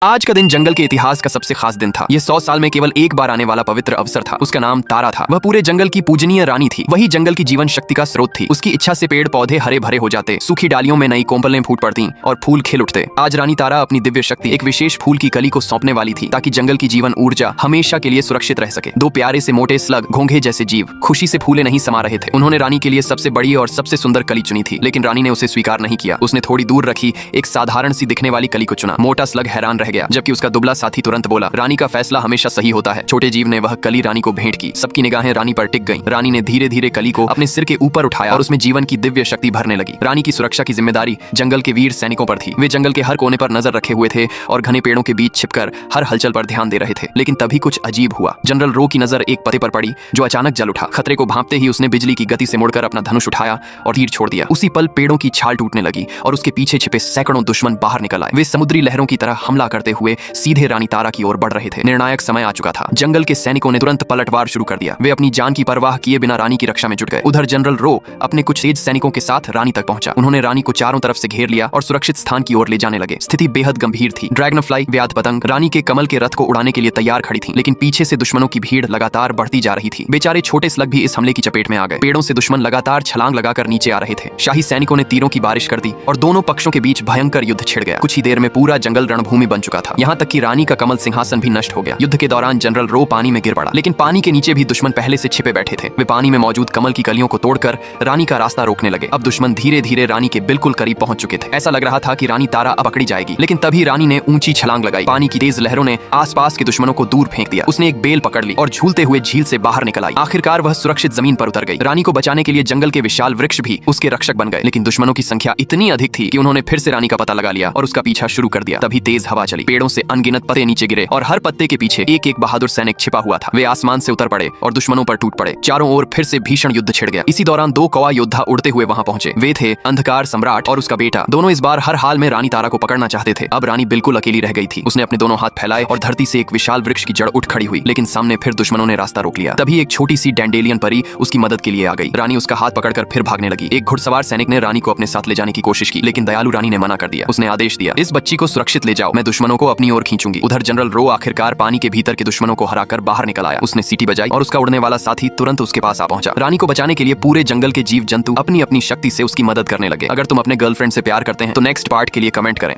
आज का दिन जंगल के इतिहास का सबसे खास दिन था। ये 100 साल में केवल एक बार आने वाला पवित्र अवसर था। उसका नाम तारा था। वह पूरे जंगल की पूजनीय रानी थी। वही जंगल की जीवन शक्ति का स्रोत थी। उसकी इच्छा से पेड़ पौधे हरे भरे हो जाते, सूखी डालियों में नई कोंपलें फूट पड़ती और फूल खिल उठते। आज रानी तारा अपनी दिव्य शक्ति एक विशेष फूल की कली को सौंपने वाली थी, ताकि जंगल की जीवन ऊर्जा हमेशा के लिए सुरक्षित रह सके। दो प्यारे से मोटे स्लग घोंघे जैसे जीव खुशी से फूले नहीं समा रहे थे। उन्होंने रानी के लिए सबसे बड़ी और सबसे सुंदर कली चुनी थी, लेकिन रानी ने उसे स्वीकार नहीं किया। उसने थोड़ी दूर रखी एक साधारण सी दिखने वाली कली को चुना। मोटा स्लग हैरान रह गया, जबकि उसका दुबला साथी तुरंत बोला, रानी का फैसला हमेशा सही होता है। छोटे जीव ने वह कली रानी को भेंट की। सबकी निगाहें रानी पर टिक गईं। रानी ने धीरे धीरे कली को अपने सिर के ऊपर उठाया और उसमें जीवन की दिव्य शक्ति भरने लगी। रानी की सुरक्षा की जिम्मेदारी जंगल के वीर सैनिकों पर थी। वे जंगल के हर कोने पर नजर रखे हुए थे और घने पेड़ों के बीच छिपकर हर हलचल पर ध्यान दे रहे थे। लेकिन तभी कुछ अजीब हुआ। जनरल रो की नजर एक पत्ते पर पड़ी, जो अचानक जल उठा। खतरे को भांपते ही उसने बिजली की गति से मुड़कर अपना धनुष उठाया और तीर छोड़ दिया। उसी पल पेड़ों की छाल टूटने लगी और उसके पीछे छिपे सैकड़ों दुश्मन बाहर निकल आए। वे समुद्री लहरों की तरह हमला करते हुए सीधे रानी तारा की ओर बढ़ रहे थे। निर्णायक समय आ चुका था। जंगल के सैनिकों ने तुरंत पलटवार शुरू कर दिया। वे अपनी जान की परवाह किए बिना रानी की रक्षा में जुट गए। उधर जनरल रो अपने कुछ तेज सैनिकों के साथ रानी तक पहुंचा। उन्होंने रानी को चारों तरफ से घेर लिया और सुरक्षित स्थान की ओर ले जाने लगे। स्थिति बेहद गंभीर थी। ड्रैगनफ्लाई व्याध पतंग रानी के कमल के रथ को उड़ाने के लिए तैयार खड़ी थी, लेकिन पीछे से दुश्मनों की भीड़ लगातार बढ़ती जा रही थी। बेचारे छोटे स्लग भी इस हमले की चपेट में आ गए। पेड़ों से दुश्मन लगातार छलांग लगाकर नीचे आ रहे थे। शाही सैनिकों ने तीरों की बारिश कर दी और दोनों पक्षों के बीच भयंकर युद्ध छिड़ गया। कुछ ही देर में पूरा जंगल रणभूमि बन चुका था। यहाँ तक कि रानी का कमल सिंहासन भी नष्ट हो गया। युद्ध के दौरान जनरल रो पानी में गिर पड़ा, लेकिन पानी के नीचे भी दुश्मन पहले से छिपे बैठे थे। वे पानी में मौजूद कमल की कलियों को तोड़कर रानी का रास्ता रोकने लगे। अब दुश्मन धीरे धीरे रानी के बिल्कुल करीब पहुंच चुके थे। ऐसा लग रहा था कि रानी तारा अब पकड़ी जाएगी, लेकिन तभी रानी ने ऊंची छलांग लगाई। पानी की तेज लहरों ने आसपास के दुश्मनों को दूर फेंक दिया। उसने एक बेल पकड़ ली और झूलते हुए झील से बाहर निकल आई। आखिरकार वह सुरक्षित जमीन पर उतर गई। रानी को बचाने के लिए जंगल के विशाल वृक्ष भी उसके रक्षक बन गए, लेकिन दुश्मनों की संख्या इतनी अधिक थी कि उन्होंने फिर से रानी का पता लगा लिया और उसका पीछा शुरू कर दिया। तभी तेज हवा चली। पेड़ों से अनगिनत पत्ते नीचे गिरे और हर पत्ते के पीछे एक एक बहादुर सैनिक छिपा हुआ था। वे आसमान से उतर पड़े और दुश्मनों पर टूट पड़े। चारों ओर फिर से भीषण युद्ध छिड़ गया। इसी दौरान दो कौवा योद्धा उड़ते हुए वहां पहुंचे। वे थे अंधकार सम्राट और उसका बेटा। दोनों इस बार हर हाल में रानी तारा को पकड़ना चाहते थे। अब रानी बिल्कुल अकेली रह गई थी। उसने अपने दोनों हाथ फैलाए और धरती से एक विशाल वृक्ष की जड़ उठ खड़ी हुई, लेकिन सामने फिर दुश्मनों ने रास्ता रोक लिया। तभी एक छोटी सी डैंडेलियन परी उसकी मदद के लिए आ गई। रानी उसका हाथ पकड़कर फिर भागने लगी। एक घुड़सवार सैनिक ने रानी को अपने साथ ले जाने की कोशिश की, लेकिन दयालु रानी ने मना कर दिया। उसने आदेश दिया, इस बच्ची को सुरक्षित ले जाओ, मैं दुश्मनों को अपनी ओर खींचूंगी। उधर जनरल रो आखिरकार पानी के भीतर के दुश्मनों को हराकर बाहर निकल आया। उसने सीटी बजाई और उसका उड़ने वाला साथी तुरंत उसके पास आ पहुंचा। रानी को बचाने के लिए पूरे जंगल के जीव जंतु अपनी अपनी शक्ति से उसकी मदद करने लगे। अगर तुम अपने गर्लफ्रेंड से प्यार करते हैं तो नेक्स्ट पार्ट के लिए कमेंट करें।